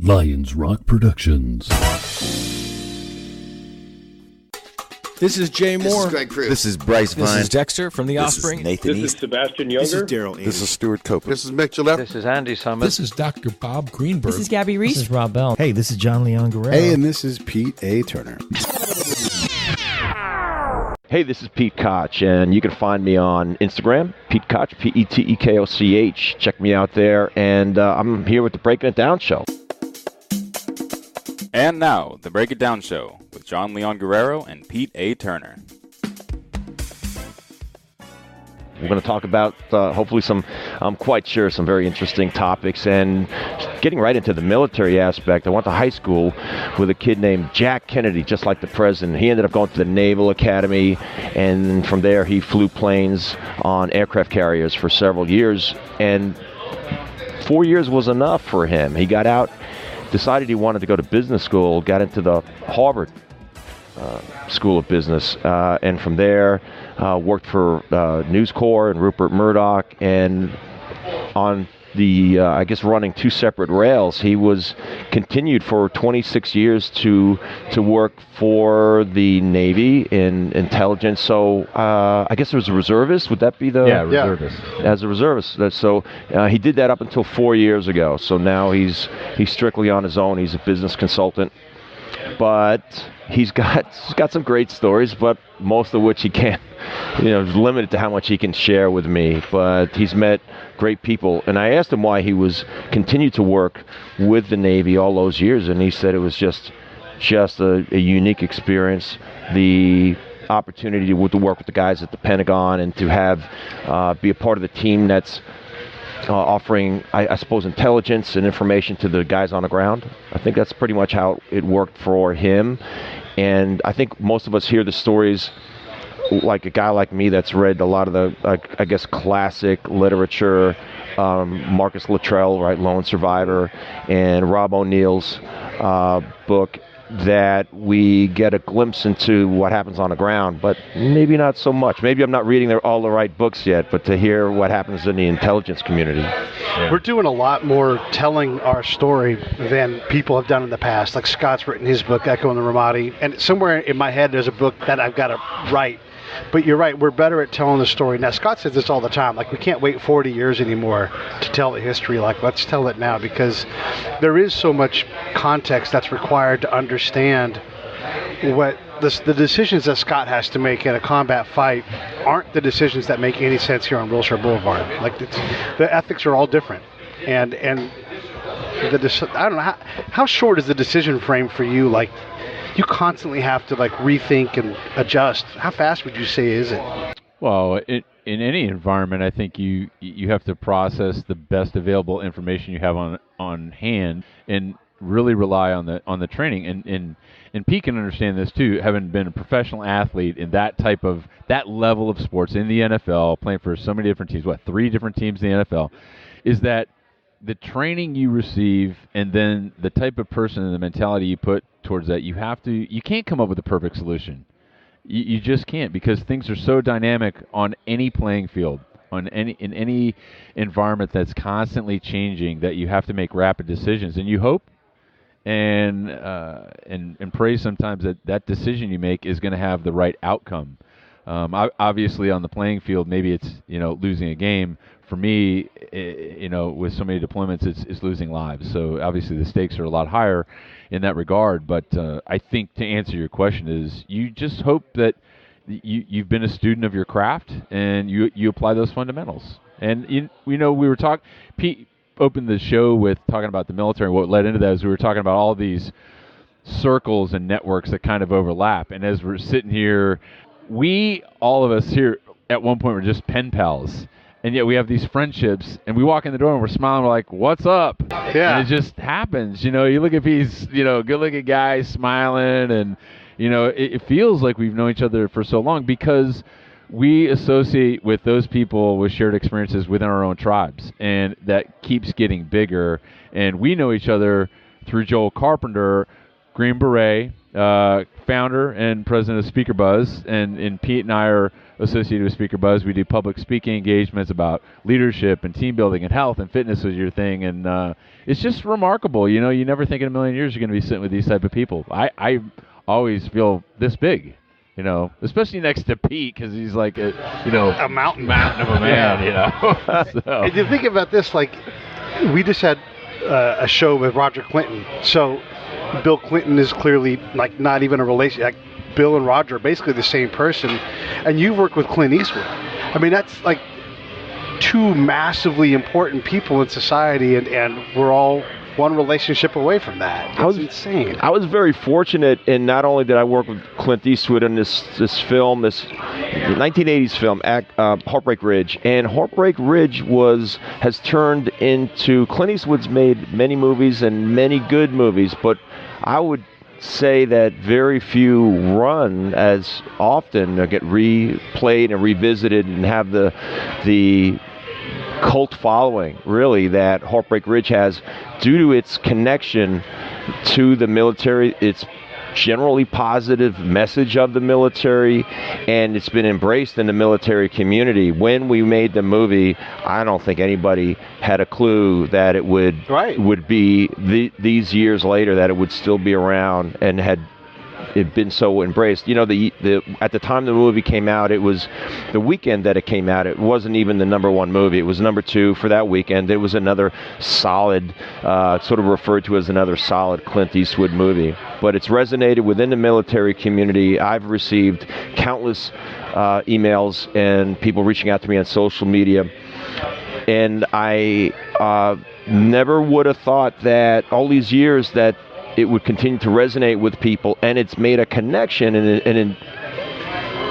Lions Rock Productions. This is Jay Moore. This is Greg Cruz. This is Bryce Vine. This is Dexter from The Offspring. This is Nathan This East. is Sebastian Younger. This is Daryl This is Stuart Copeland. This is Mick Gillette. This is Andy Summit. This is Dr. Bob Greenberg. This is Gabby Reese. This is Rob Bell. Hey, this is John Leon Guerrero. Hey, and this is Pete A. Turner. Hey, this is Pete Koch, and you can find me on Instagram, Pete Koch, Petekoch. Check me out there, and I'm here with the Breaking It Down show. And now, the Break It Down show with John Leon Guerrero and Pete A. Turner. We're going to talk about, hopefully, I'm quite sure, some very interesting topics. And getting right into the military aspect, I went to high school with a kid named Jack Kennedy, just like the president. He ended up going to the Naval Academy, and from there he flew planes on aircraft carriers for several years. And 4 years was enough for him. He got out, decided he wanted to go to business school, got into the Harvard School of Business, and from there worked for News Corp and Rupert Murdoch, and on the running two separate rails. He was continued for 26 years to work for the Navy in intelligence. So I guess there was a reservist. Would that be the reservist? As a reservist. So he did that up until 4 years ago. So now he's strictly on his own. He's a business consultant. But he's got some great stories, but most of which he can't, is limited to how much he can share with me. But he's met great people, and I asked him why he was continued to work with the Navy all those years, and he said it was just a unique experience. The opportunity to work with the guys at the Pentagon and to have be a part of the team that's offering, I suppose, intelligence and information to the guys on the ground. I think that's pretty much how it worked for him. And I think most of us hear the stories like a guy like me that's read a lot of the, classic literature, Marcus Luttrell, right, Lone Survivor, and Rob O'Neill's book, that we get a glimpse into what happens on the ground, but maybe not so much. Maybe I'm not reading all the right books yet, but to hear what happens in the intelligence community. Yeah. We're doing a lot more telling our story than people have done in the past. Like Scott's written his book, Echo and the Ramadi, and somewhere in my head there's a book that I've got to write. But you're right, we're better at telling the story. Now, Scott says this all the time, like we can't wait 40 years anymore to tell the history. Like, let's tell it now, because there is so much context that's required to understand what the decisions that Scott has to make in a combat fight aren't the decisions that make any sense here on Wilshire Boulevard. Like, the ethics are all different. And I don't know, how short is the decision frame for you? Like, you constantly have to rethink and adjust. How fast would you say is it? Well, in any environment, I think you have to process the best available information you have on hand and really rely on the training. And Pete can understand this too, having been a professional athlete in that level of sports in the NFL, playing for so many different teams, 3 different teams in the NFL, is that the training you receive and then the type of person and the mentality you put towards that, you can't come up with a perfect solution. You just can't, because things are so dynamic on any playing field, in any environment that's constantly changing, that you have to make rapid decisions. And you hope and pray sometimes that decision you make is going to have the right outcome. Obviously, on the playing field, maybe it's losing a game. For me, with so many deployments, it's losing lives. So obviously the stakes are a lot higher in that regard. But I think to answer your question is, you just hope that you've been a student of your craft and you apply those fundamentals. And we were talking. Pete opened the show with talking about the military. What led into that is we were talking about all these circles and networks that kind of overlap. And as we're sitting here, all of us here at one point were just pen pals. And yet we have these friendships, and we walk in the door and we're smiling. We're like, "What's up?" Yeah. And it just happens. You look at these, good-looking guys smiling, and it feels like we've known each other for so long because we associate with those people with shared experiences within our own tribes, and that keeps getting bigger. And we know each other through Joel Carpenter, Green Beret, founder and president of Speaker Buzz, and Pete and I are associated with Speaker Buzz. We do public speaking engagements about leadership and team building and health, and fitness is your thing. And it's just remarkable. You know, you never think in a million years you're going to be sitting with these type of people. I always feel this big. You know, especially next to Pete, because he's like a mountain of a man. You know, so. And you think about this, like we just had a show with Roger Clinton. So Bill Clinton is clearly like not even a relation. Like Bill and Roger are basically the same person, and you've worked with Clint Eastwood. I mean, that's like two massively important people in society, and we're all one relationship away from that. That's insane. I was very fortunate, and not only did I work with Clint Eastwood in this film, this 1980s film, Heartbreak Ridge, and Heartbreak Ridge has turned into, Clint Eastwood's made many movies and many good movies, but I would say that very few run as often or get replayed and revisited and have the cult following, really, that Heartbreak Ridge has due to its connection to the military, its generally positive message of the military, and it's been embraced in the military community. When we made the movie, I don't think anybody had a clue that it would be these years later, that it would still be around and had it been so embraced. You know, at the time the movie came out, it was the weekend that it came out. It wasn't even the number one movie. It was number two for that weekend. It was another solid, sort of referred to as another solid Clint Eastwood movie. But it's resonated within the military community. I've received countless emails and people reaching out to me on social media. And I never would have thought that all these years that it would continue to resonate with people, and it's made a connection, an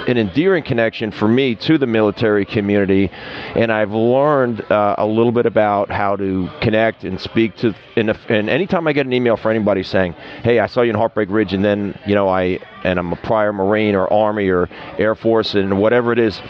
endearing connection for me to the military community. And I've learned a little bit about how to connect and speak to, and anytime I get an email from anybody saying, hey, I saw you in Heartbreak Ridge, and then, you know, I'm a prior Marine or Army or Air Force, and whatever it is,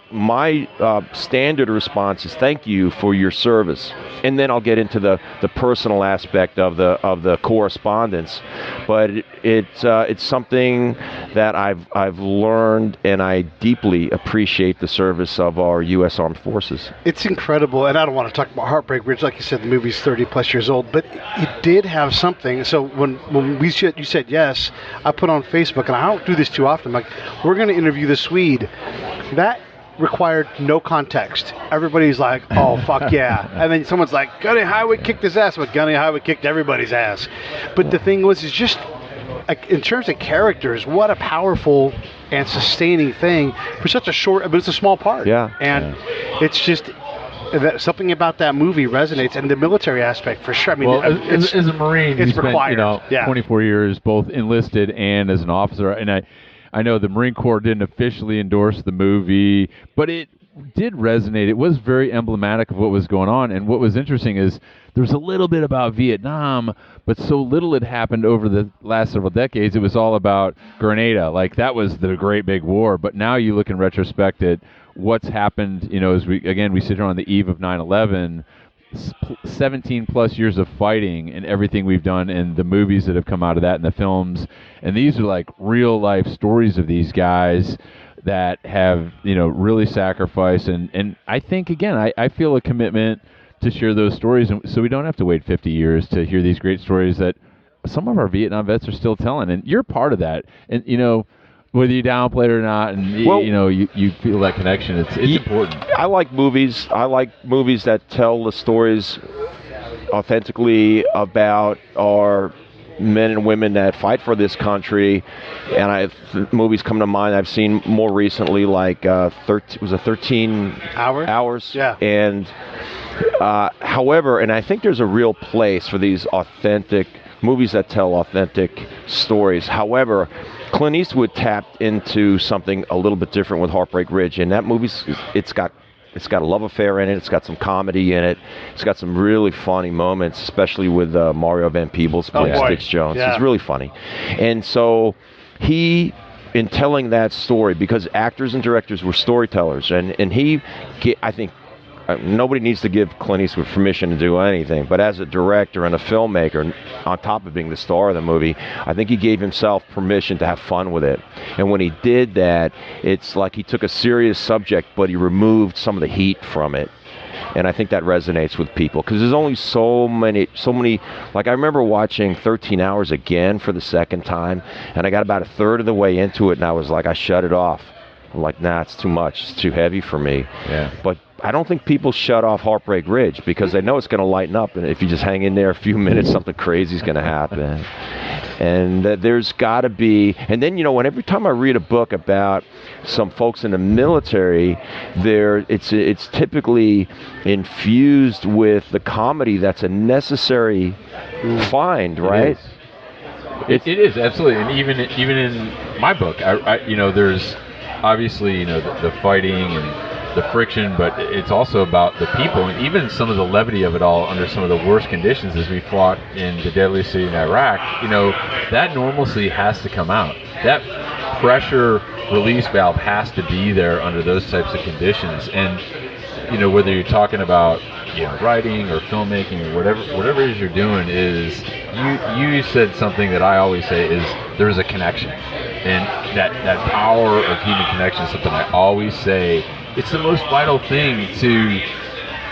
my standard response is thank you for your service. And then I'll get into the personal aspect of the correspondence. But it's something that I've learned, and I deeply appreciate the service of our U.S. Armed Forces. It's incredible, and I don't want to talk about Heartbreak Ridge. Like you said, the movie's 30 plus years old, but it did have something. So when you said yes, I put on Facebook, and I don't do this too often, like, we're going to interview the Swede. That required no context. Everybody's like, oh, fuck yeah. And then someone's like, Gunny Highway kicked his ass. But Gunny Highway kicked everybody's ass. But the thing was, is just, in terms of characters, what a powerful and sustaining thing for such a short, but it's a small part. Yeah. And it's just, something about that movie resonates, and the military aspect for sure. I mean, well, as a Marine, it's required. Spent, 24 years both enlisted and as an officer, and I know the Marine Corps didn't officially endorse the movie, but it did resonate. It was very emblematic of what was going on, and what was interesting is there was a little bit about Vietnam, but so little had happened over the last several decades. It was all about Grenada. Like, that was the great big war, but now you look in retrospect at what's happened, you know, as we sit here on the eve of 9/11, 17 plus years of fighting and everything we've done, and the movies that have come out of that and the films, and these are like real life stories of these guys that have, you know, really sacrificed, and I think, again, I feel a commitment to share those stories, and so we don't have to wait 50 years to hear these great stories that some of our Vietnam vets are still telling, and you're part of that. And, you know, whether you downplay it or not, and you feel that connection, it's important. I like movies. I like movies that tell the stories authentically about our men and women that fight for this country. And movies come to mind I've seen more recently, like 13 hours. Yeah. And however, and I think there's a real place for these authentic movies that tell authentic stories. However, Clint Eastwood tapped into something a little bit different with Heartbreak Ridge, and that movie's it's got a love affair in it. It's got some comedy in it. It's got some really funny moments, especially with Mario Van Peebles playing Stix Jones. Yeah. It's really funny. And so he, in telling that story, because actors and directors were storytellers, and he, I think, nobody needs to give Clint Eastwood permission to do anything, but as a director and a filmmaker, on top of being the star of the movie, I think he gave himself permission to have fun with it. And when he did that, it's like he took a serious subject, but he removed some of the heat from it. And I think that resonates with people because there's only so many, like I remember watching 13 Hours again for the second time, and I got about a third of the way into it, and I was like, I shut it off. I'm like, nah, it's too much. It's too heavy for me. Yeah. But I don't think people shut off Heartbreak Ridge because they know it's going to lighten up, and if you just hang in there a few minutes, something crazy is going to happen. And there's got to be, and then, when every time I read a book about some folks in the military, it's typically infused with the comedy that's a necessary find, right? It is, absolutely. And even in my book, there's obviously, the fighting and the friction, but it's also about the people and even some of the levity of it all under some of the worst conditions as we fought in the deadliest city in Iraq. That normalcy has to come out. That pressure release valve has to be there under those types of conditions. And, whether you're talking about, writing or filmmaking or whatever it is you're doing, is you said something that I always say is there's a connection. And that power of human connection is something I always say. It's the most vital thing to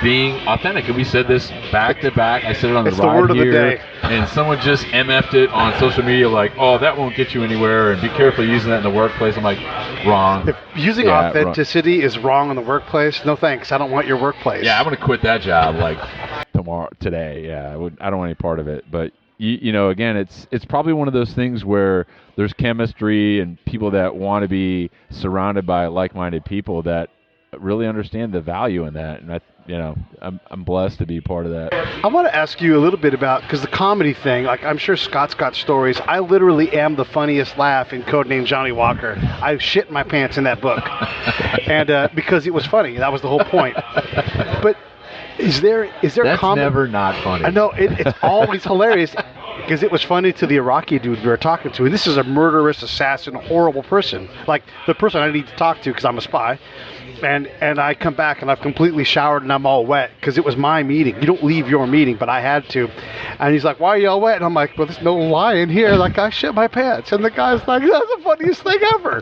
being authentic. And we said this back to back. I said it on the ride word of the here, day. and someone just MF'd it on social media like, oh, that won't get you anywhere, and be careful using that in the workplace. I'm like, wrong. If using authenticity is wrong in the workplace, no thanks. I don't want your workplace. Yeah, I'm going to quit that job today. Yeah, I don't want any part of it. But again, it's probably one of those things where there's chemistry and people that want to be surrounded by like-minded people that really understand the value in that, and I'm blessed to be part of that. I want to ask you a little bit about, because the comedy thing, like I'm sure Scott's got stories. I literally am the funniest laugh in Codename Johnny Walker. I shit my pants in that book, and because it was funny, that was the whole point. But is there That's comedy? never not funny. I know it's always hilarious. Because it was funny to the Iraqi dude we were talking to, and this is a murderous, assassin, horrible person, like the person I need to talk to because I'm a spy, and I come back and I've completely showered and I'm all wet because it was my meeting. You don't leave your meeting, but I had to, and he's like, "Why are you all wet?" And I'm like, "Well, there's no lie in here. Like I shit my pants," and the guy's like, "That's the funniest thing ever."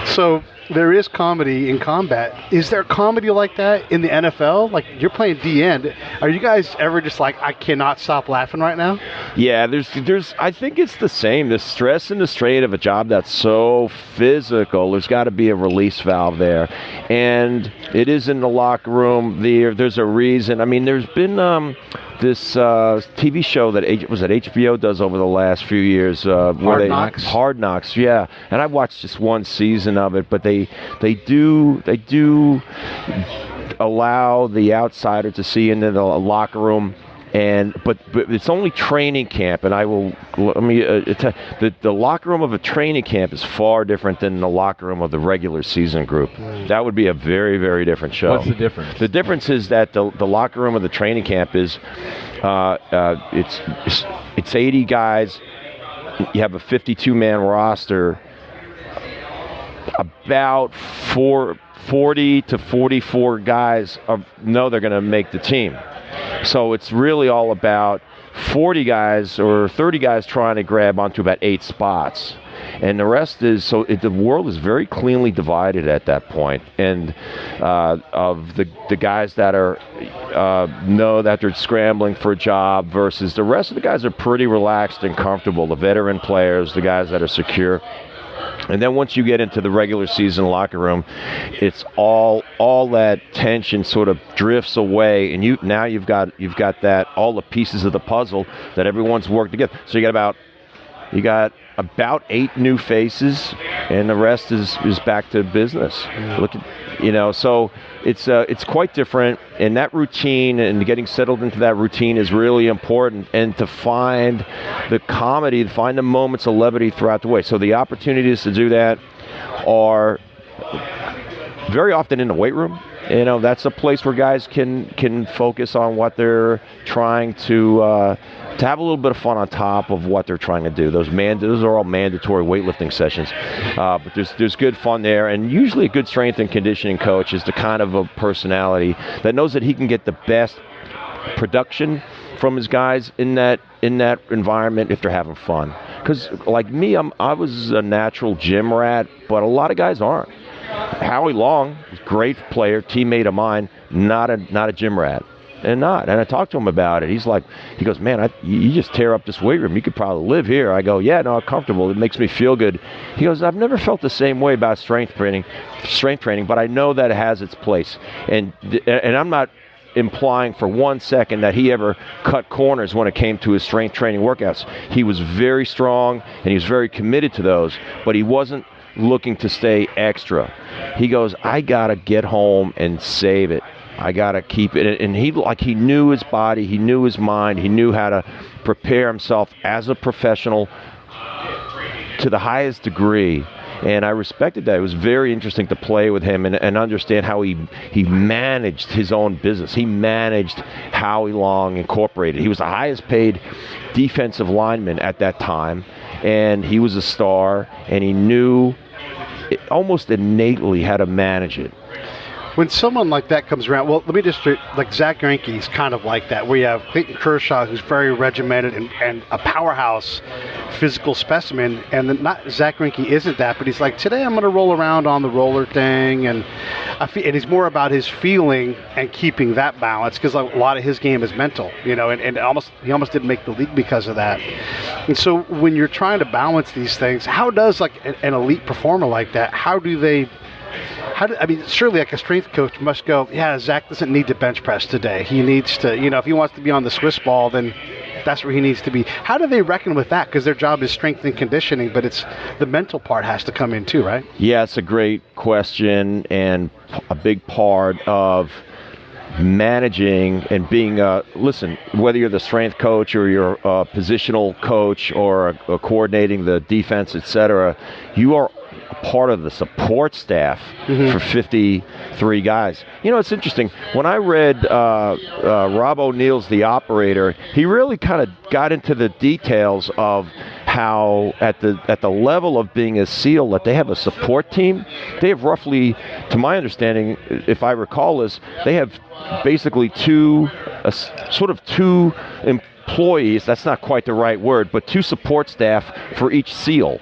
So there is comedy in combat. Is there comedy like that in the NFL? Like you're playing D-end. Are you guys ever just like, I cannot stop laughing right now? Yeah, there's. I think it's the same. The stress and the strain of a job that's so physical. There's got to be a release valve there, and it is in the locker room. There's a reason. I mean, there's been this TV show that HBO does over the last few years. Hard Knocks, yeah. And I watched just one season of it, but they do allow the outsider to see into the locker room. But it's only training camp, and the locker room of a training camp is far different than the locker room of the regular season group. That would be a very, very different show. What's the difference? The difference is that the locker room of the training camp is it's 80 guys. You have a 52-man roster. About 40 to 44 guys know they're going to make the team. So it's really all about 40 guys or 30 guys trying to grab onto about 8 spots. And the rest is, the world is very cleanly divided at that point. And of the guys that know that they're scrambling for a job versus the rest of the guys are pretty relaxed and comfortable. The veteran players, the guys that are secure. And then once you get into the regular season locker room, it's all that tension sort of drifts away, and you've got that, all the pieces of the puzzle that everyone's worked together. So you got about 8 new faces, and the rest is back to business. So it's quite different, and that routine and getting settled into that routine is really important, and to find the comedy, to find the moments of levity throughout the way. So the opportunities to do that are very often in the weight room. That's a place where guys can focus on what they're trying to have a little bit of fun on top of what they're trying to do. Those are all mandatory weightlifting sessions, but there's good fun there. And usually a good strength and conditioning coach is the kind of a personality that knows that he can get the best production from his guys in that environment if they're having fun. Because like me, I was a natural gym rat, but a lot of guys aren't. Howie Long, great player, teammate of mine, not a gym rat. And I talked to him about it. He goes, man, you just tear up this weight room. You could probably live here. I go, yeah, no, I'm comfortable. It makes me feel good. He goes, I've never felt the same way about strength training, but I know that it has its place. And I'm not implying for 1 second that he ever cut corners when it came to his strength training workouts. He was very strong and he was very committed to those, but he wasn't looking to stay extra. He goes, I gotta get home and save it. I gotta keep it. And he knew his body, he knew his mind, he knew how to prepare himself as a professional to the highest degree. And I respected that. It was very interesting to play with him and understand how he managed his own business. He managed Howie Long Incorporated. He was the highest paid defensive lineman at that time, and he was a star, and he knew almost innately how to manage it. When someone like that comes around, well, let me just, like Zach Greinke's kind of like that. We have Clayton Kershaw, who's very regimented and a powerhouse physical specimen, and Zach Greinke isn't that, but he's like, today I'm going to roll around on the roller thing, and he's more about his feeling and keeping that balance, because a lot of his game is mental, and he almost didn't make the league because of that. And so when you're trying to balance these things, how does like an elite performer like that, surely like a strength coach must go, yeah, Zach doesn't need to bench press today. He needs to, if he wants to be on the Swiss ball, then that's where he needs to be. How do they reckon with that? Because their job is strength and conditioning, but it's the mental part has to come in too, right? Yeah, it's a great question, and a big part of managing and being listen, whether you're the strength coach or you're a positional coach or coordinating the defense, etc., you are part of the support staff for 53 guys. It's interesting. When I read Rob O'Neill's The Operator, he really kind of got into the details of how at the level of being a SEAL that they have a support team. They have roughly, to my understanding, if I recall this, they have basically two employees, that's not quite the right word, but two support staff for each SEAL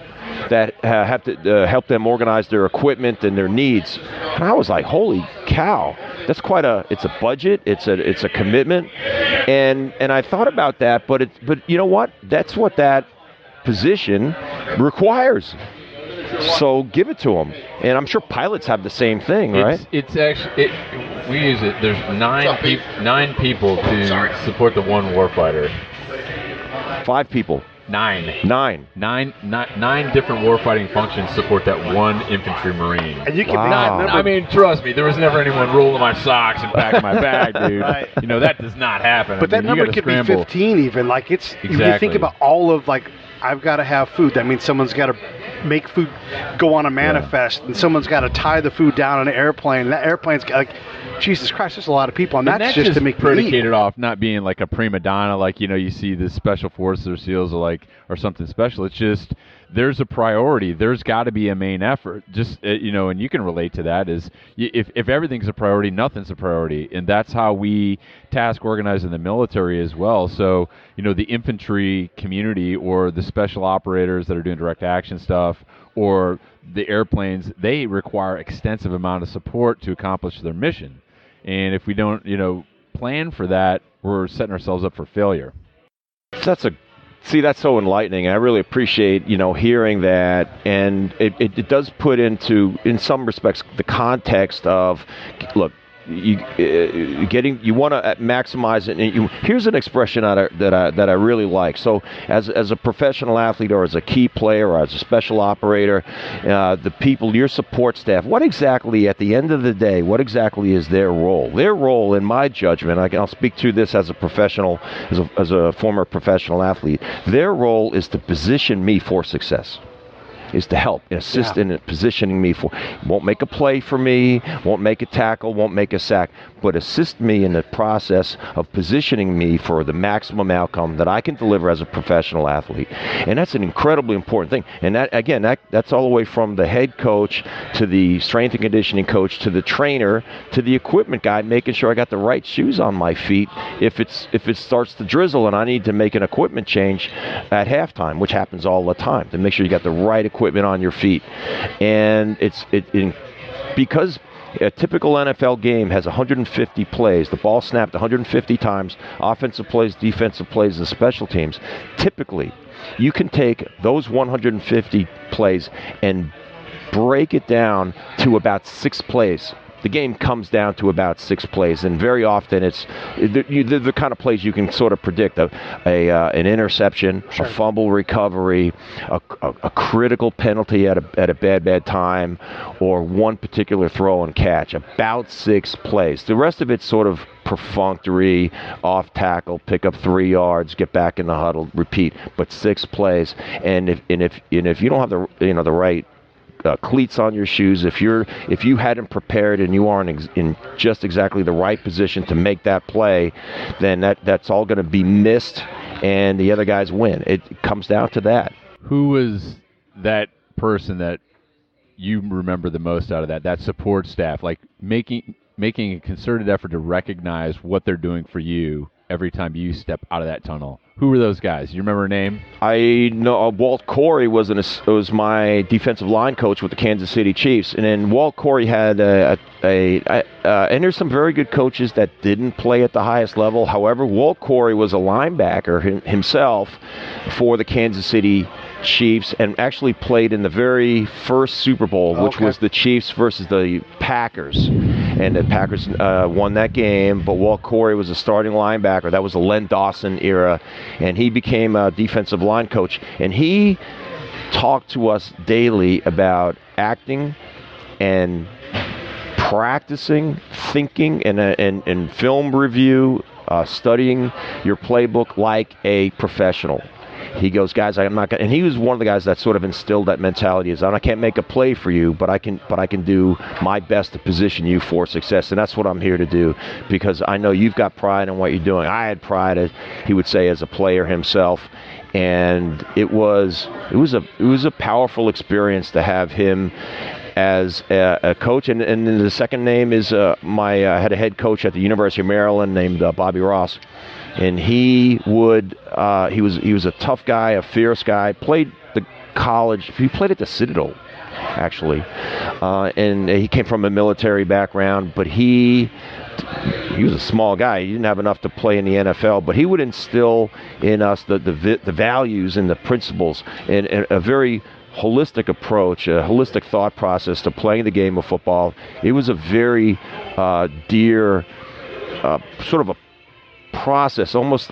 that have to help them organize their equipment and their needs. And I was like, holy cow, that's it's a budget, it's a commitment. And I thought about that, but you know what? That's what that position requires. So give it to them. And I'm sure pilots have the same thing, right? It's actually, we use it, there's nine people to support the one warfighter. 5 people. Nine different warfighting functions support that one infantry marine. And you can trust me, there was never anyone rolling my socks and packing my bag, dude. Right. That does not happen. But that number could be 15 even. Like exactly. If you think about all of I've got to have food. That means someone's got to make food go on a manifest, and someo's got to tie the food down on an airplane. And that airplane's got Jesus Christ, there's a lot of people, and that's just to make predicated off not being like a prima donna, like you see the special forces or SEALs or something special. It's just there's a priority. There's got to be a main effort. Just and you can relate to that. Is if everything's a priority, nothing's a priority, and that's how we task organize in the military as well. So the infantry community or the special operators that are doing direct action stuff or the airplanes, they require extensive amount of support to accomplish their mission. And if we don't, plan for that, we're setting ourselves up for failure. That's so enlightening. I really appreciate, hearing that. And it does put into, in some respects, the context of, look, you want to maximize it. And here's an expression that I really like. So as a professional athlete or as a key player or as a special operator, the people, your support staff, what exactly at the end of the day, what exactly is their role? Their role, in my judgment, I'll speak to this as a professional, as a former professional athlete, their role is to position me for success. is to help and assist in positioning me for. Won't make a play for me, won't make a tackle, won't make a sack, but assist me in the process of positioning me for the maximum outcome that I can deliver as a professional athlete. And that's an incredibly important thing. And that, again, that's all the way from the head coach to the strength and conditioning coach to the trainer to the equipment guy, making sure I got the right shoes on my feet if it starts to drizzle and I need to make an equipment change at halftime, which happens all the time, to make sure you got the right equipment on your feet. And because a typical NFL game has 150 plays, the ball snapped 150 times, offensive plays, defensive plays, and special teams. Typically, you can take those 150 plays and break it down to about 6 plays. The game comes down to about 6 plays, and very often it's the kind of plays you can sort of predict: an interception, a fumble recovery, a critical penalty at a bad time, or one particular throw and catch. About 6 plays. The rest of it's sort of perfunctory, off tackle, pick up 3 yards, get back in the huddle, repeat. But 6 plays, and if you don't have the right cleats on your shoes, if you hadn't prepared and you aren't in just exactly the right position to make that play, then that's all going to be missed, and the other guys win. It comes down to that. Who was that person that you remember the most out of that support staff, like making a concerted effort to recognize what they're doing for you every time you step out of that tunnel? Who were those guys? You remember a name? I know Walt Corey was my defensive line coach with the Kansas City Chiefs, and then Walt Corey had and there's some very good coaches that didn't play at the highest level. However, Walt Corey was a linebacker himself for the Kansas City Chiefs, and actually played in the very first Super Bowl, which was the Chiefs versus the Packers. And the Packers won that game, but Walt Corey was a starting linebacker. That was the Len Dawson era, and he became a defensive line coach. And he talked to us daily about acting and practicing, thinking, and film review, studying your playbook like a professional. He goes, guys, I'm not gonna, and he was one of the guys that sort of instilled that mentality: is I can't make a play for you, but I can do my best to position you for success, and that's what I'm here to do, because I know you've got pride in what you're doing. I had pride, as he would say, as a player himself, and it was a powerful experience to have him as a coach. And the second name is I had a head coach at the University of Maryland named Bobby Ross. And he was a tough guy, a fierce guy. Played the college. He played at the Citadel, actually, and he came from a military background. But he was a small guy. He didn't have enough to play in the NFL. But he would instill in us the values and the principles, and a very holistic approach, a holistic thought process to playing the game of football. It was a very dear sort of a process, almost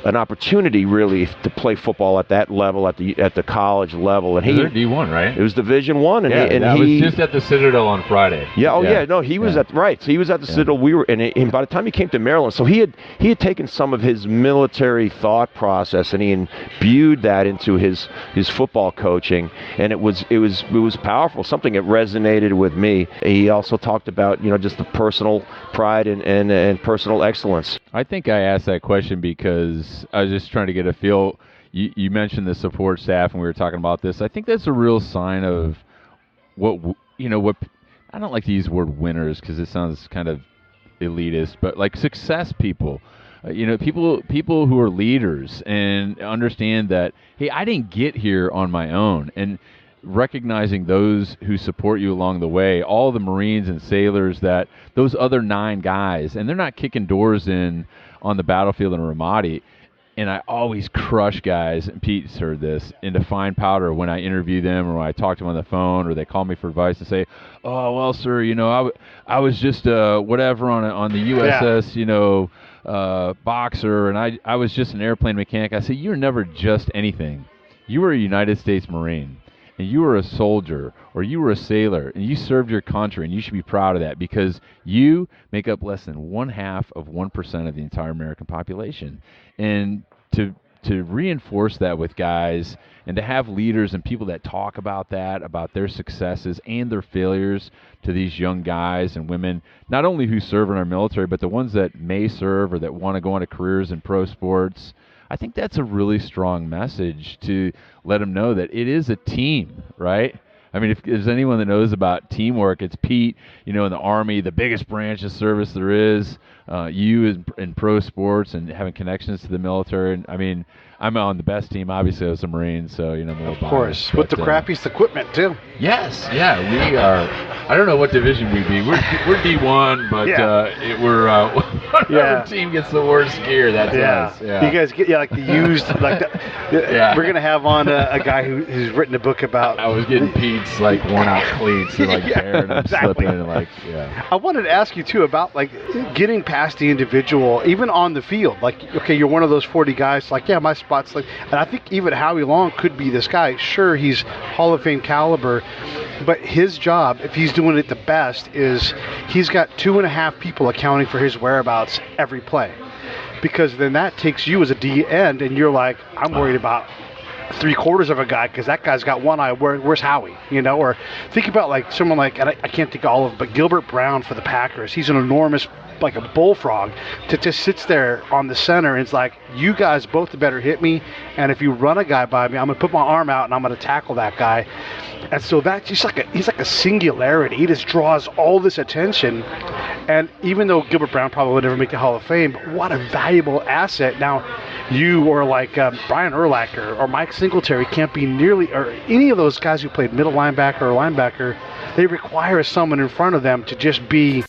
an opportunity really to play football at that level, at the college level. And they're D1, right? It was Division I, and I he was just at the Citadel on Friday. He was at So he was at the Citadel. We were, and by the time he came to Maryland, so he had taken some of his military thought process and he imbued that into his football coaching, and it was powerful, something that resonated with me. He also talked about just the personal pride and personal excellence. I think I asked that question because I was just trying to get a feel. You mentioned the support staff, and we were talking about this. I think that's a real sign of what I don't like to use the word winners because it sounds kind of elitist, but like success people. People who are leaders and understand that, hey, I didn't get here on my own, and recognizing those who support you along the way, all the Marines and sailors, that those other 9 guys, and they're not kicking doors in on the battlefield in Ramadi. And I always crush guys, and Pete's heard this, into fine powder when I interview them or when I talk to them on the phone or they call me for advice and say, oh, well, sir, I was just whatever on the USS, Boxer, and I was just an airplane mechanic. I say, you're never just anything. You were a United States Marine, and you were a soldier, or you were a sailor, and you served your country, and you should be proud of that because you make up less than 0.5% of the entire American population. And to to reinforce that with guys and to have leaders and people that talk about that, about their successes and their failures to these young guys and women, not only who serve in our military, but the ones that may serve or that want to go into careers in pro sports. I think that's a really strong message to let them know that it is a team, right? I mean, if there's anyone that knows about teamwork, it's Pete, in the Army, the biggest branch of service there is, you in pro sports and having connections to the military. And I mean, I'm on the best team, obviously, as a Marine, so, I'm a little Of course, biased, with but, the crappiest equipment, too. Yes, yeah, we are. I don't know what division we'd be. We're D1, but whatever team gets the worst gear, that's us. Yeah. You guys get like the used, we're gonna have on a guy who's written a book about. I was getting Pete's worn out cleats and tearing them, slipping, and I wanted to ask you too about getting past the individual, even on the field. Okay, you're one of those 40 guys. My spot's and I think even Howie Long could be this guy. Sure, he's Hall of Fame caliber, but his job, if he's doing it the best, is he's got 2.5 people accounting for his whereabouts every play, because then that takes you as a D end, and you're like, I'm worried about 3/4 of a guy because that guy's got one eye. Where's Howie? Or think about someone and I can't think of all of them, but Gilbert Brown for the Packers. He's an enormous, like a bullfrog, that just sits there on the center and it's like, you guys both better hit me, and if you run a guy by me, I'm gonna put my arm out and I'm gonna tackle that guy. And so that's just he's like a singularity. He just draws all this attention. And even though Gilbert Brown probably would never make the Hall of Fame, but what a valuable asset. Now, you or Brian Urlacher or Mike Singletary can't be nearly, or any of those guys who played middle linebacker or linebacker, they require someone in front of them to just be.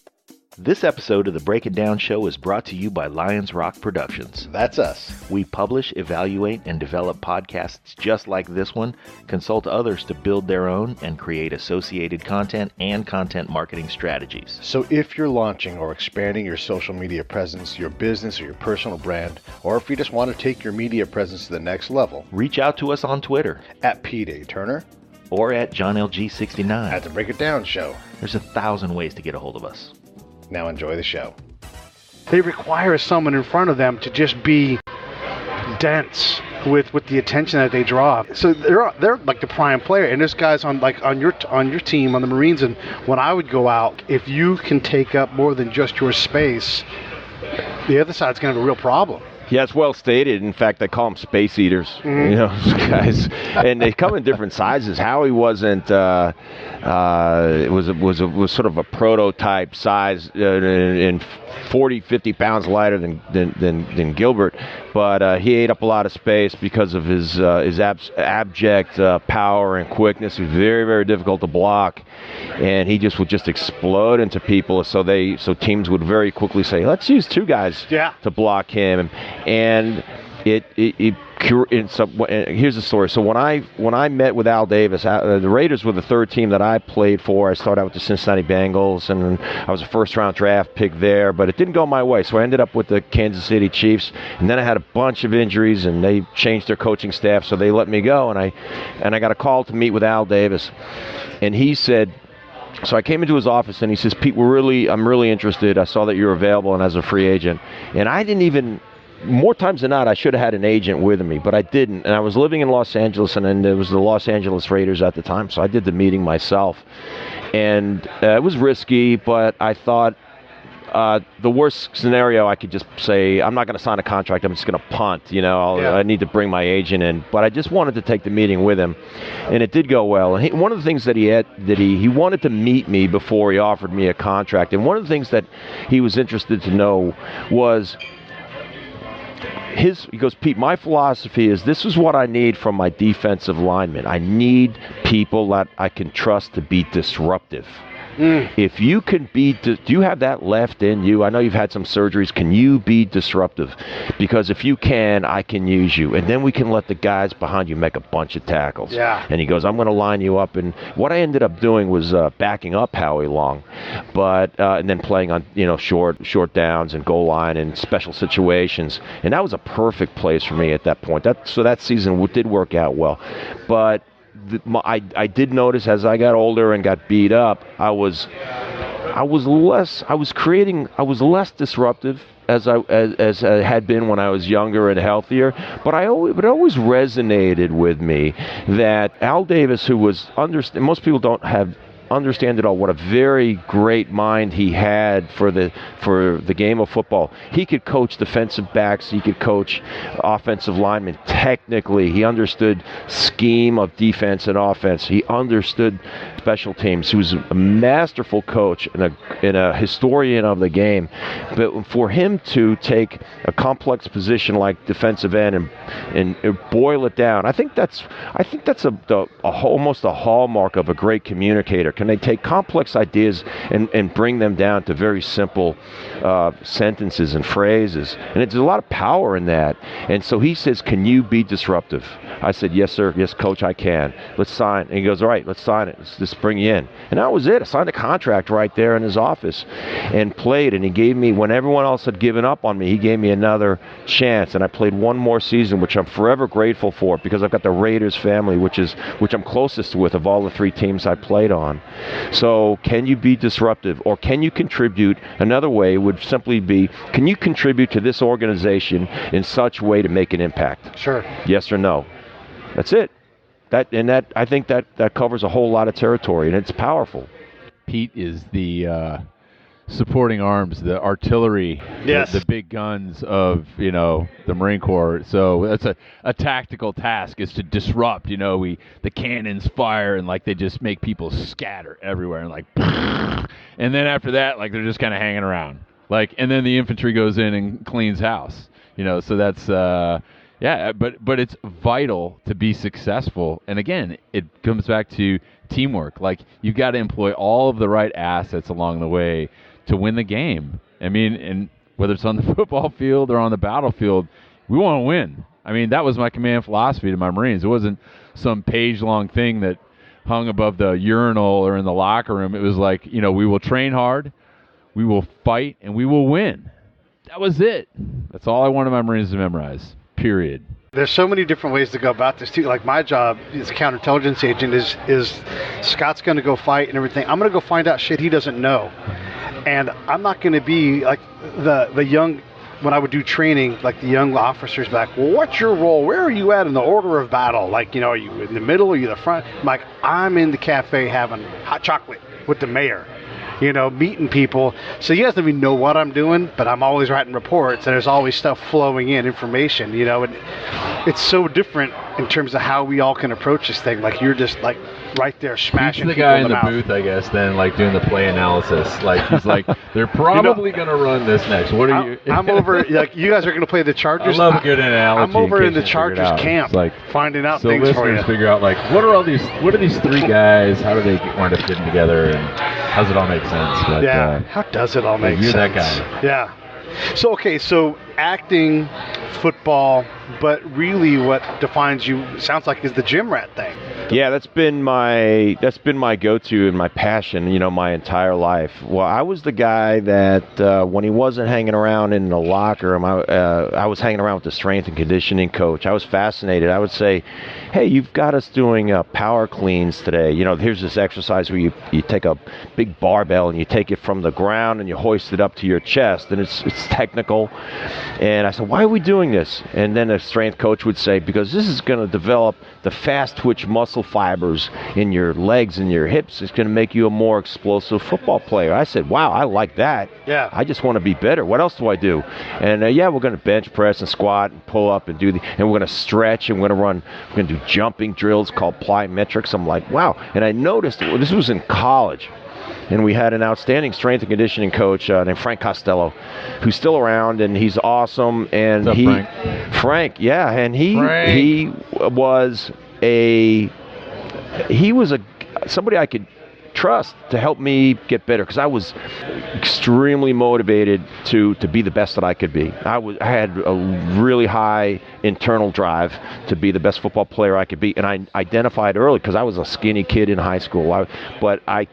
This episode of the Break It Down Show is brought to you by Lions Rock Productions. That's us. We publish, evaluate, and develop podcasts just like this one, consult others to build their own, and create associated content and content marketing strategies. So if you're launching or expanding your social media presence, your business, or your personal brand, or if you just want to take your media presence to the next level, reach out to us on Twitter at Pete A. Turner or at JohnLG69 at the Break It Down Show. There's 1,000 ways to get a hold of us. Now enjoy the show. They require someone in front of them to just be dense with the attention that they draw. So they're like the prime player, and there's guys on your team on the Marines. And when I would go out, if you can take up more than just your space, the other side's gonna have a real problem. Yeah, it's well stated. In fact, they call them space eaters, guys, and they come in different sizes. Howie wasn't. It was sort of a prototype size, and 40, 50 pounds lighter than Gilbert, but he ate up a lot of space because of his abject power and quickness. He was very, very difficult to block, and he would just explode into people. So teams would very quickly say, let's use 2 guys to block him. And here's the story. So when I met with Al Davis, the Raiders were the 3rd team that I played for. I started out with the Cincinnati Bengals, and I was a first-round draft pick there, but it didn't go my way. So I ended up with the Kansas City Chiefs, and then I had a bunch of injuries, and they changed their coaching staff, so they let me go, and I got a call to meet with Al Davis, and he said. So I came into his office, and he says, Pete, I'm really interested. I saw that you're available and as a free agent, and I didn't even. More times than not, I should have had an agent with me, but I didn't. And I was living in Los Angeles, and then it was the Los Angeles Raiders at the time, so I did the meeting myself. And it was risky, but I thought the worst scenario, I could just say, I'm not going to sign a contract. I'm just going to punt. I need to bring my agent in. But I just wanted to take the meeting with him, and it did go well. And one of the things that he wanted to meet me before he offered me a contract. And one of the things that he was interested to know was, he goes, Pete, my philosophy is this is what I need from my defensive linemen. I need people that I can trust to be disruptive. If you can do you have that left in you? I know you've had some surgeries. Can you be disruptive? Because if you can, I can use you. And then we can let the guys behind you make a bunch of tackles. Yeah. And he goes, I'm going to line you up. And what I ended up doing was backing up Howie Long, and then playing on short downs and goal line and special situations. And that was a perfect place for me at that point. So that season did work out well. But I did notice as I got older and got beat up, I was less disruptive, as I had been when I was younger and healthier, but it always resonated with me that Al Davis, who was most people don't understand at all what a very great mind he had for the game of football. He could coach defensive backs, he could coach offensive linemen. Technically, he understood scheme of defense and offense. He understood special teams. He was a masterful coach and a historian of the game. But for him to take a complex position like defensive end and boil it down, I think that's almost a hallmark of a great communicator. Can they take complex ideas and bring them down to very simple sentences and phrases? And there's a lot of power in that. And so he says, can you be disruptive? I said, yes, sir. Yes, coach, I can. Let's sign. And he goes, all right, let's sign it. Let's just bring you in. And that was it. I signed a contract right there in his office and played. And he gave me, when everyone else had given up on me, he gave me another chance. And I played one more season, which I'm forever grateful for, because I've got the Raiders family, which I'm closest with of all the 3 teams I played on. So can you be disruptive, or can you contribute? Another way would simply be, can you contribute to this organization in such a way to make an impact? Sure. Yes or no? That's it. I think that covers a whole lot of territory, and it's powerful. Pete is the supporting arms, the artillery, yes, the big guns of the Marine Corps. So that's a tactical task, is to disrupt. The cannons fire and they just make people scatter everywhere and and then after that they're just kind of hanging around and then the infantry goes in and cleans house. So that's but it's vital to be successful. And again, it comes back to teamwork. You've got to employ all of the right assets along the way to win the game. I mean, and whether it's on the football field or on the battlefield, we want to win. I mean, that was my command philosophy to my Marines. It wasn't some page-long thing that hung above the urinal or in the locker room. It was we will train hard, we will fight, and we will win. That was it. That's all I wanted my Marines to memorize, period. There's so many different ways to go about this too. My job as a counterintelligence agent is Scott's going to go fight and everything. I'm going to go find out shit he doesn't know. And I'm not going to be like the young, when I would do training, the young officers back, well, what's your role? Where are you at in the order of battle? Are you in the middle? Are you the front? I'm in the cafe having hot chocolate with the mayor, meeting people. So you guys don't even know what I'm doing, but I'm always writing reports, and there's always stuff flowing in, information, and it's so different in terms of how we all can approach this thing. You're just right there smashing He's the people guy in the mouth. booth, I guess, then doing the play analysis. He's they're probably going to run this next. What are you? I'm over, you guys are going to play the Chargers. I love a good analogy. I'm over in the Chargers camp, finding out things for you. Figure out what are these 3 guys? How do they wind up getting together, and how does it all make sense? But, how does it all make sense? You're that guy. Yeah. So acting, football, but really what defines you, sounds like, is the gym rat thing. Yeah, that's been my go-to and my passion, my entire life. Well, I was the guy that when he wasn't hanging around in the locker room, I was hanging around with the strength and conditioning coach. I was fascinated. I would say, hey, you've got us doing power cleans today. Here's this exercise where you take a big barbell and you take it from the ground and you hoist it up to your chest, and it's technical. And I said, why are we doing this? And then the strength coach would say, because this is going to develop the fast twitch muscle fibers in your legs and your hips. It's going to make you a more explosive football player. I said, wow, I like that. Yeah. I just want to be better. What else do I do? And we're going to bench press and squat and pull up and and we're going to stretch, and we're going to do jumping drills called plyometrics. I'm like, wow. And I noticed, this was in college, and we had an outstanding strength and conditioning coach named Frank Costello, who's still around, and he's awesome. And What's up, Frank, yeah, and he was somebody I could trust to help me get better, because I was extremely motivated to be the best that I could be. I had a really high internal drive to be the best football player I could be, and I identified early, because I was a skinny kid in high school. But I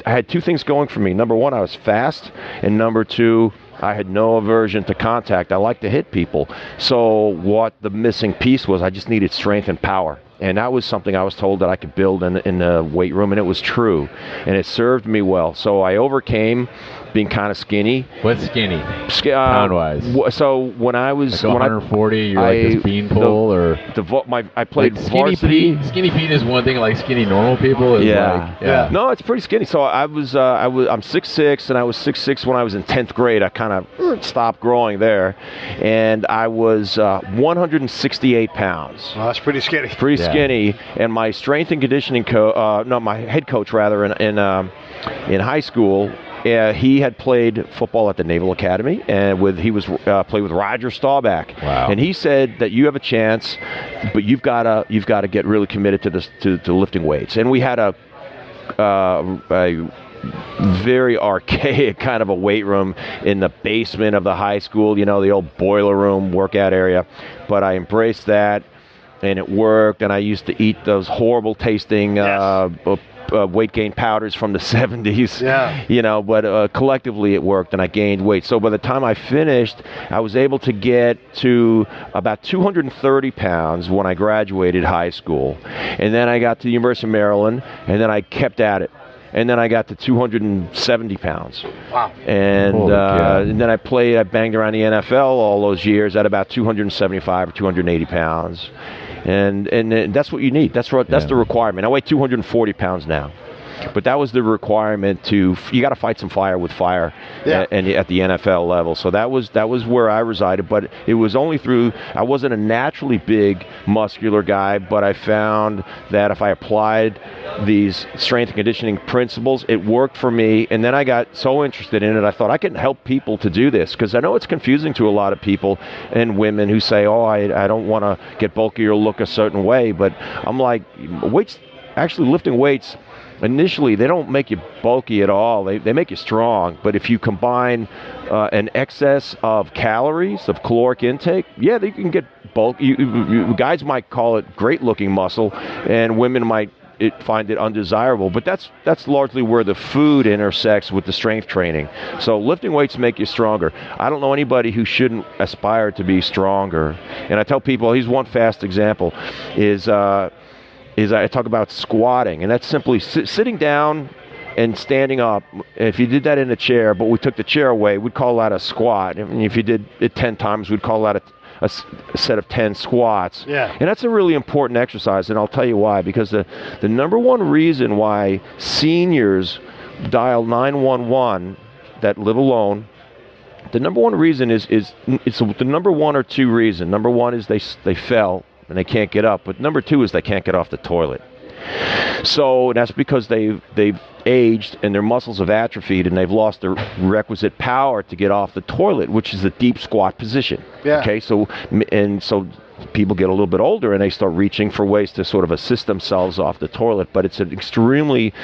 had 2 things going for me. Number 1, I was fast, and number 2, I had no aversion to contact. I like to hit people. So what the missing piece was, I just needed strength and power. And that was something I was told that I could build in the weight room, and it was true. And it served me well. So I overcame being kind of skinny. What's skinny? Pound-wise. So when I was like 140, you're like this beanpole, or I played like skinny varsity. Pete. Skinny Pete is one thing. Like skinny normal people is like No, it's pretty skinny. So I'm 6'6", and I was 6'6" when I was in 10th grade. I kind of stopped growing there, and I was 168 pounds. Well, that's pretty skinny. Pretty skinny, and my strength and conditioning my head coach rather in high school. He had played football at the Naval Academy, and played with Roger Staubach. Wow. And he said that you have a chance, but you've got to get really committed to this to lifting weights. And we had a very archaic kind of a weight room in the basement of the high school, the old boiler room workout area. But I embraced that, and it worked. And I used to eat those horrible tasting weight gain powders from the 70s. Yeah. But collectively it worked, and I gained weight. So by the time I finished, I was able to get to about 230 pounds when I graduated high school. And then I got to the University of Maryland, and then I kept at it. And then I got to 270 pounds. Wow. And then I banged around the NFL all those years at about 275 or 280 pounds. And that's what you need. That's the requirement. I weigh 240 pounds now. But that was the requirement you got to fight some fire with fire at the NFL level. So that was where I resided. But it was only I wasn't a naturally big, muscular guy, but I found that if I applied these strength and conditioning principles, it worked for me. And then I got so interested in it, I thought I can help people to do this, because I know it's confusing to a lot of people and women who say, oh, I don't want to get bulky or look a certain way. But I'm like, lifting weights, initially, they don't make you bulky at all. They make you strong. But if you combine an excess of calories, of caloric intake, you can get bulky. Guys might call it great-looking muscle, and women might find it undesirable. But that's largely where the food intersects with the strength training. So lifting weights make you stronger. I don't know anybody who shouldn't aspire to be stronger. And I tell people, here's one fast example, is I talk about squatting, and that's simply sitting down and standing up. If you did that in a chair, but we took the chair away, we'd call that a squat. And if you did it 10 times, we'd call that a set of 10 squats. Yeah. And that's a really important exercise, and I'll tell you why. Because the number one reason why seniors dial 911 that live alone, the number one reason is the number one or two reason. Number one is they fell and they can't get up. But number two is they can't get off the toilet. So that's because they've aged and their muscles have atrophied and they've lost their requisite power to get off the toilet, which is the deep squat position. Yeah. Okay, so people get a little bit older and they start reaching for ways to sort of assist themselves off the toilet. But it's an extremely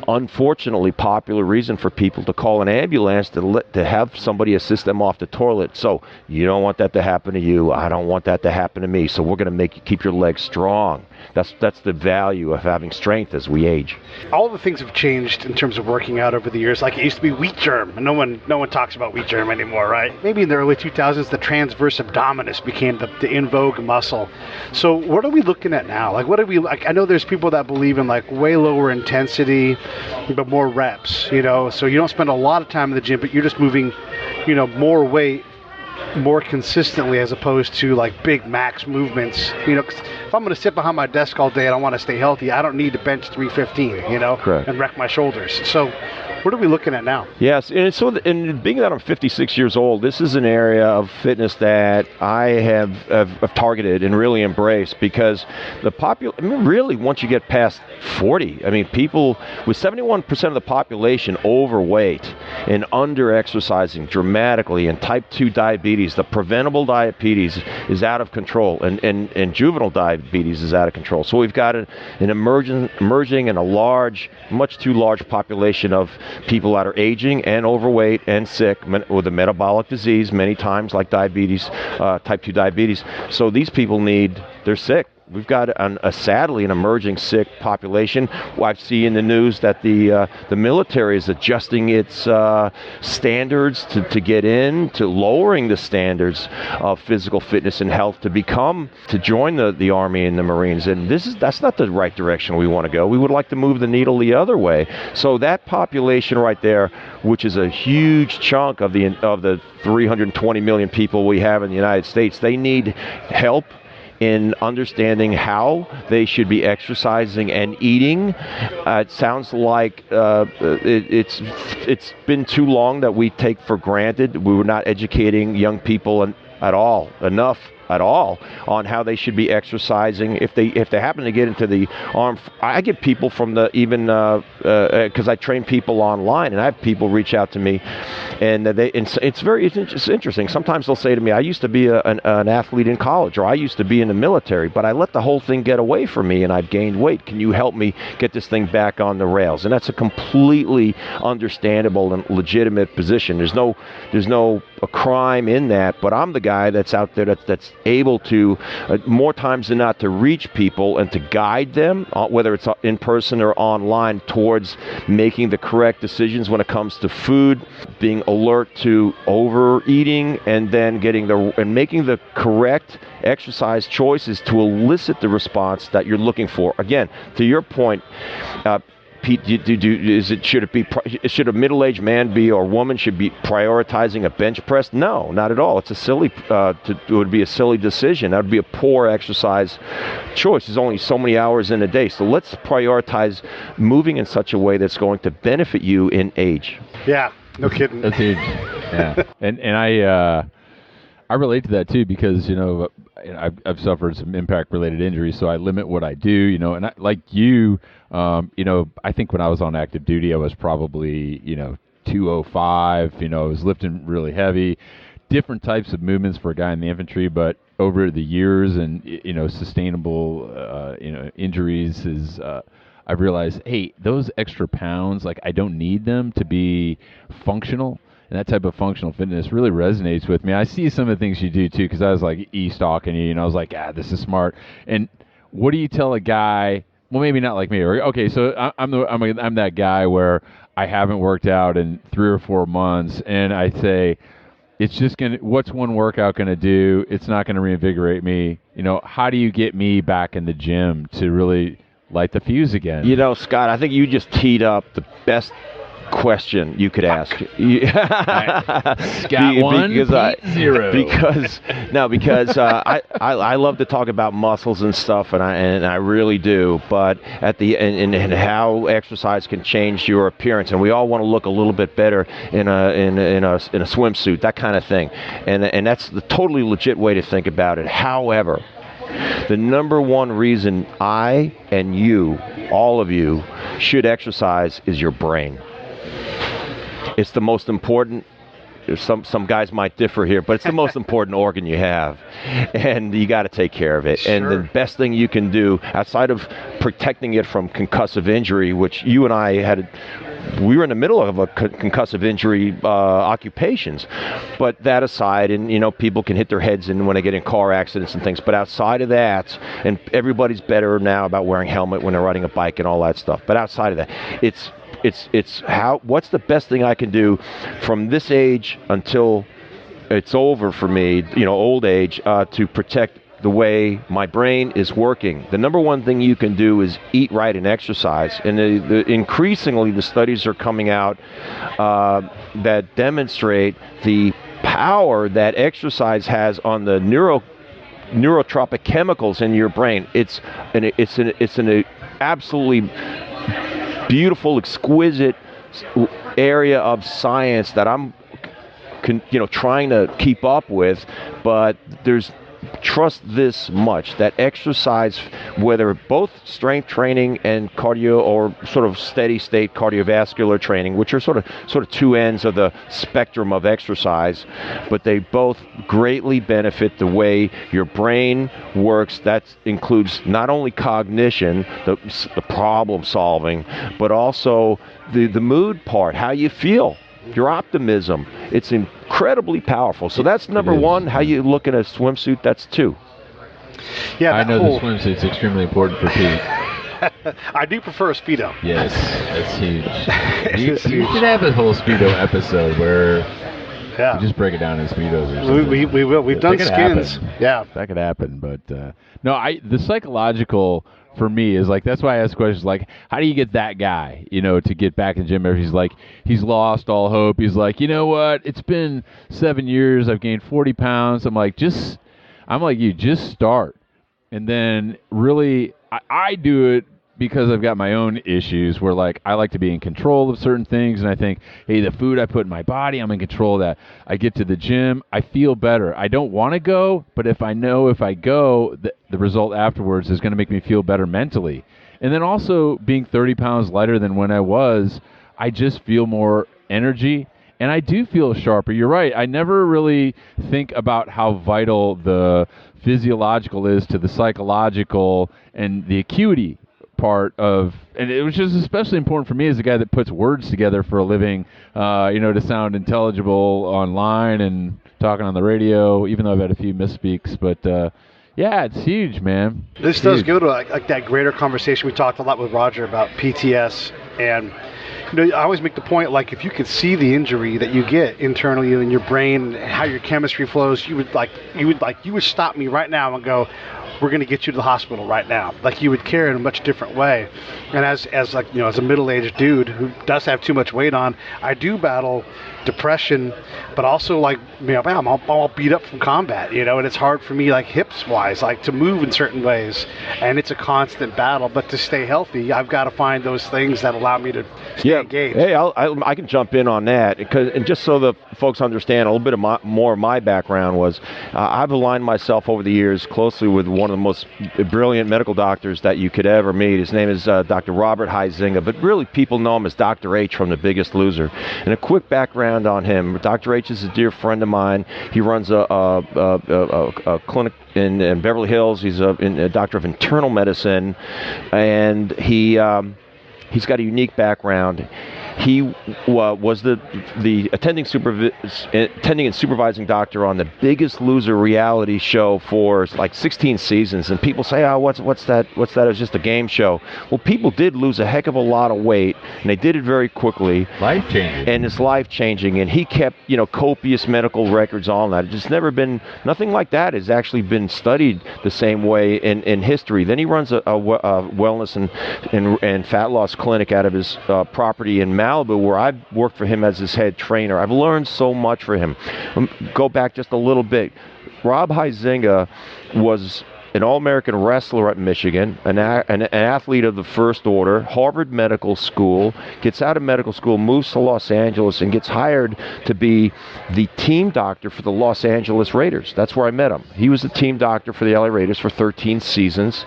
unfortunately popular reason for people to call an ambulance to have somebody assist them off the toilet. So you don't want that to happen to you. I don't want that to happen to me. So we're going to make you keep your legs strong. That's the value of having strength as we age. All the things have changed in terms of working out over the years. Like it used to be wheat germ, and no one talks about wheat germ anymore, right? Maybe in the early 2000s, the transverse abdominis became the in vogue muscle. So what are we looking at now? Like, what are we like? I know there's people that believe in like way lower intensity, but more reps. So you don't spend a lot of time in the gym, but you're just moving, more weight more consistently as opposed to like big max movements. 'Cause if I'm going to sit behind my desk all day and I want to stay healthy, I don't need to bench 315, Correct. And wreck my shoulders. So what are we looking at now? Yes, and being that I'm 56 years old, this is an area of fitness that I have targeted and really embraced, because really once you get past 40, people with 71% of the population overweight and under-exercising dramatically, and type 2 diabetes, the preventable diabetes, is out of control, and juvenile diabetes is out of control. So we've got an emerging and a much too large population of people that are aging and overweight and sick with a metabolic disease, many times like diabetes, type 2 diabetes. So these people they're sick. sadly an emerging sick population. I see in the news that the military is adjusting its standards to get in, to lowering the standards of physical fitness and health to join the Army and the Marines. And that's not the right direction we want to go. We would like to move the needle the other way. So that population right there, which is a huge chunk of the 320 million people we have in the United States, they need help in understanding how they should be exercising and eating. It sounds like it's been too long that we take for granted. We were not educating young people enough at all on how they should be exercising. If they happen to get into the arm, I get people from because I train people online, and I have people reach out to me, and it's interesting. Sometimes they'll say to me, I used to be an athlete in college, or I used to be in the military, but I let the whole thing get away from me and I've gained weight. Can you help me get this thing back on the rails? And that's a completely understandable and legitimate position. There's no a crime in that, but I'm the guy that's out there that's able to, more times than not, to reach people and to guide them, whether it's in person or online, towards making the correct decisions when it comes to food, being alert to overeating, and then making the correct exercise choices to elicit the response that you're looking for. Again, to your point, Pete, should a middle-aged man or woman should be prioritizing a bench press? No, not at all. It's it would be a silly decision. That would be a poor exercise choice. There's only so many hours in a day. So let's prioritize moving in such a way that's going to benefit you in age. Yeah, no kidding. That's huge. Yeah, and I relate to that too, because I've suffered some impact-related injuries, so I limit what I do. And like you. I think when I was on active duty, I was probably, 205, I was lifting really heavy, different types of movements for a guy in the infantry, but over the years and, sustainable, injuries I've realized, hey, those extra pounds, like I don't need them to be functional. And that type of functional fitness really resonates with me. I see some of the things you do too, because I was like e-stalking you, and I was like, this is smart. And what do you tell a guy? Well, maybe not like me. Okay, so I'm that guy where I haven't worked out in 3 or 4 months, and I say, what's one workout gonna do? It's not gonna reinvigorate me. How do you get me back in the gym to really light the fuse again? Scott, I think you just teed up the best question you could ask. Scott 1, Pete 0. Because I love to talk about muscles and stuff, and I really do. But and how exercise can change your appearance, and we all want to look a little bit better in a swimsuit, that kind of thing, and that's the totally legit way to think about it. However, the number one reason I and you, all of you, should exercise is your brain. It's the most important. Some guys might differ here, but it's the most important organ you have, and you got to take care of it. Sure. And the best thing you can do, outside of protecting it from concussive injury, which you and I we were in the middle of a concussive injury occupations, but that aside, and people can hit their heads in when they get in car accidents and things, but outside of that, and everybody's better now about wearing helmet when they're riding a bike and all that stuff, but outside of that, what's the best thing I can do from this age until it's over for me, old age, to protect the way my brain is working. The number one thing you can do is eat right and exercise. And increasingly, the studies are coming out that demonstrate the power that exercise has on the neurotropic chemicals in your brain. It's an absolutely beautiful, exquisite area of science that I'm, trying to keep up with. But trust this much, that exercise, whether both strength training and cardio, or sort of steady state cardiovascular training, which are sort of two ends of the spectrum of exercise, but they both greatly benefit the way your brain works. That includes not only cognition, the problem solving, but also the mood part, how you feel, your optimism. It's incredibly powerful. So that's number one. How you look in a swimsuit, that's 2. Yeah, I know the swimsuit's extremely important for Pete. I do prefer a Speedo. Yes, that's huge. You should have a whole Speedo episode where we just break it down in Speedos or something. We will. We've done skins. Yeah. That could happen, but no, the psychological for me is like, that's why I ask questions like, how do you get that guy, to get back in the gym? He's like, he's lost all hope. He's like, you know what? It's been 7 years. I've gained 40 pounds. I'm like, just start. And then really, I do it because I've got my own issues where, like, I like to be in control of certain things, and I think, hey, the food I put in my body, I'm in control of that. I get to the gym, I feel better. I don't want to go, but if I know if I go, the result afterwards is going to make me feel better mentally. And then also being 30 pounds lighter than when I was, I just feel more energy, and I do feel sharper. You're right. I never really think about how vital the physiological is to the psychological and the acuity part of, and it was just especially important for me as a guy that puts words together for a living, to sound intelligible online and talking on the radio, even though I've had a few misspeaks, but yeah, it's huge, man. This does go to like that greater conversation we talked a lot with Roger about PTS, and I always make the point, like, if you could see the injury that you get internally in your brain and how your chemistry flows, you would stop me right now and go, we're going to get you to the hospital right now. Like, you would care in a much different way. And as a middle-aged dude who does have too much weight on, I do battle depression, but also I'm all beat up from combat, and it's hard for me, like, hips wise, like, to move in certain ways, and it's a constant battle. But to stay healthy, I've got to find those things that allow me to stay engaged. Hey, I can jump in on that, and just so the folks understand a little bit of more of my background was, I've aligned myself over the years closely with one of the most brilliant medical doctors that you could ever meet. His name is Dr. Robert Huizinga, but really people know him as Dr. H from The Biggest Loser. And a quick background on him: Dr. H is a dear friend of mine. He runs a clinic in Beverly Hills. He's a doctor of internal medicine, and he's got a unique background. He was the attending and supervising doctor on The Biggest Loser reality show for like 16 seasons. And people say, oh, what's that? It was just a game show. Well, people did lose a heck of a lot of weight, and they did it very quickly. Life-changing. And it's life-changing. And he kept, copious medical records on that. It's never been, nothing like that has actually been studied the same way in history. Then he runs a wellness and fat loss clinic out of his property in Malibu, where I've worked for him as his head trainer. I've learned so much from him. Go back just a little bit. Rob Huizinga was an All-American wrestler at Michigan, an athlete of the first order, Harvard Medical School, gets out of medical school, moves to Los Angeles, and gets hired to be the team doctor for the Los Angeles Raiders. That's where I met him. He was the team doctor for the LA Raiders for 13 seasons,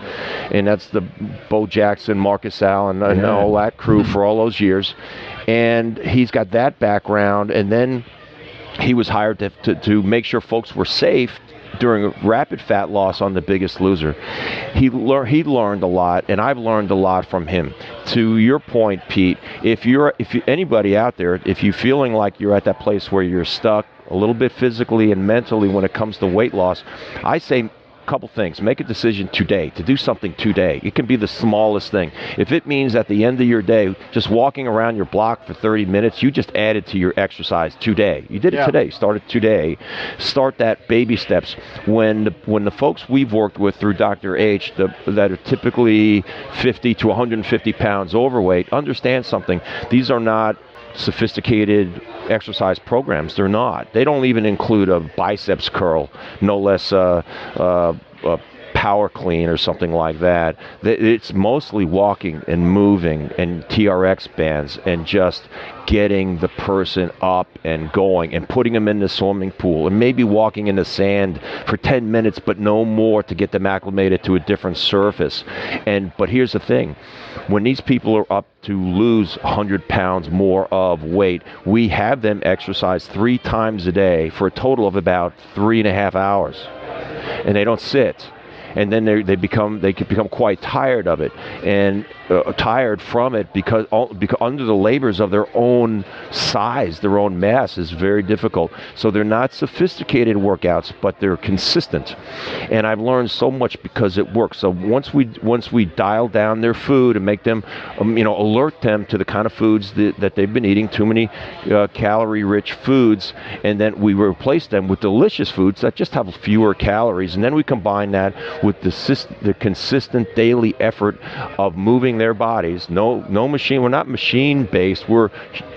and that's the Bo Jackson, Marcus Allen, and all that crew for all those years. And he's got that background, and then he was hired to make sure folks were safe during rapid fat loss on The Biggest Loser. He learned a lot, and I've learned a lot from him. To your point, Pete, if anybody out there, if you're feeling like you're at that place where you're stuck a little bit physically and mentally when it comes to weight loss, I say couple things. Make a decision today to do something today. It can be the smallest thing. If it means at the end of your day, just walking around your block for 30 minutes, you just added to your exercise today. You did it today. Start it today. Start that baby steps. When the folks we've worked with through Dr. H that are typically 50 to 150 pounds overweight, understand something. These are not sophisticated exercise programs. They're not. They don't even include a biceps curl, no less power clean or something like that. It's mostly walking and moving and TRX bands and just getting the person up and going and putting them in the swimming pool and maybe walking in the sand for 10 minutes, but no more, to get them acclimated to a different surface. But here's the thing. When these people are up to lose 100 pounds more of weight, we have them exercise 3 times a day for a total of about 3.5 hours. And they don't sit. and then they could become quite tired of it, and tired from it because under the labors of their own size, their own mass is very difficult. So they're not sophisticated workouts, but they're consistent. And I've learned so much because it works. So once we dial down their food and make them, alert them to the kind of foods that they've been eating, too many calorie-rich foods, and then we replace them with delicious foods that just have fewer calories, and then we combine that with the consistent daily effort of moving their bodies. No machine. We're not machine-based. We're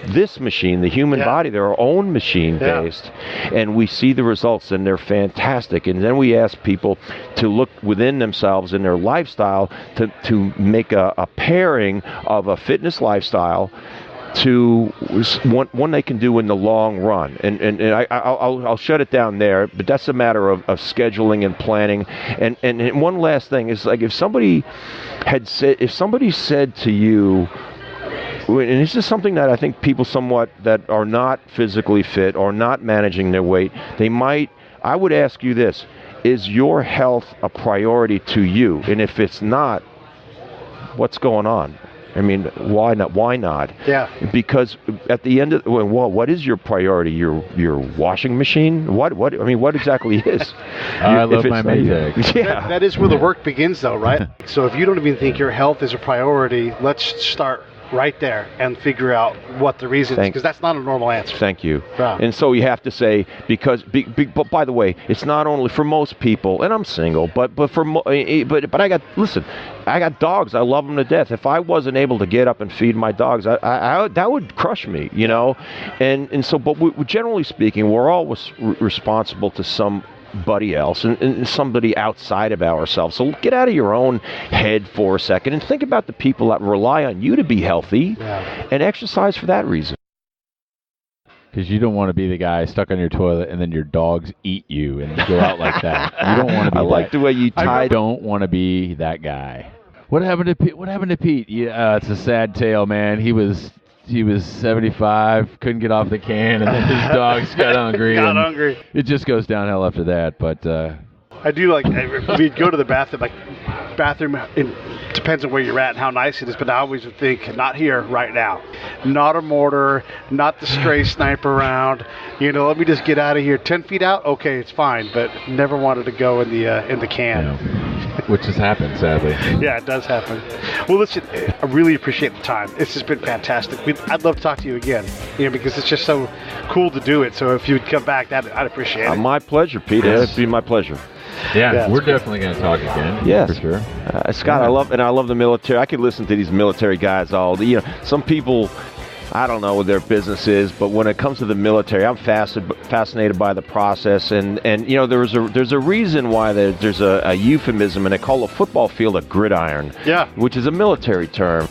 this machine, the human body. They're our own machine-based, and we see the results, and they're fantastic. And then we ask people to look within themselves in their lifestyle to make a pairing of a fitness lifestyle to one they can do in the long run, and I'll shut it down there. But that's a matter of scheduling and planning. And one last thing is, like, if somebody said to you, and this is something that I think people somewhat that are not physically fit or not managing their weight, I would ask you this: is your health a priority to you? And if it's not, what's going on? I mean, why not? Why not? Yeah. Because at the end of what is your priority? Your washing machine? What? I mean, what exactly is? I love my Maytag. Yeah. That is where the work begins, though, right? So if you don't even think your health is a priority, let's start right there and figure out what the reason is, because that's not a normal answer. Thank you. Wow. And so you have to say, because, but by the way, it's not only for most people, and I'm single, but I got dogs. I love them to death. If I wasn't able to get up and feed my dogs, I that would crush me, And so, but generally speaking, we're always responsible to somebody else and somebody outside of ourselves. So get out of your own head for a second and think about the people that rely on you to be healthy and exercise for that reason. Because you don't want to be the guy stuck on your toilet and then your dogs eat you and you go out like that. You don't want to be I like the way you tied. I don't want to be that guy. What happened to Pete? Yeah, it's a sad tale, man. He was 75, couldn't get off the can, and then his dogs got hungry. It just goes downhill after that. But I do like, we'd go to the bathroom, it depends on where you're at and how nice it is, but I always would think, not here, right now. Not a mortar, not the stray sniper round. Let me just get out of here. 10 feet out, okay, it's fine, but never wanted to go in the can. Which has happened, sadly. Yeah, it does happen. Well, listen, I really appreciate the time. This has been fantastic. I'd love to talk to you again, because it's just so cool to do it. So if you'd come back, I'd appreciate it. My pleasure, Pete. It'd be my pleasure. Yeah, we're definitely going to talk again. Yes, for sure. Scott, I love the military. I could listen to these military guys some people, I don't know what their business is, but when it comes to the military, I'm fascinated by the process. And there's a reason why there's a euphemism, and they call a football field a gridiron, which is a military term.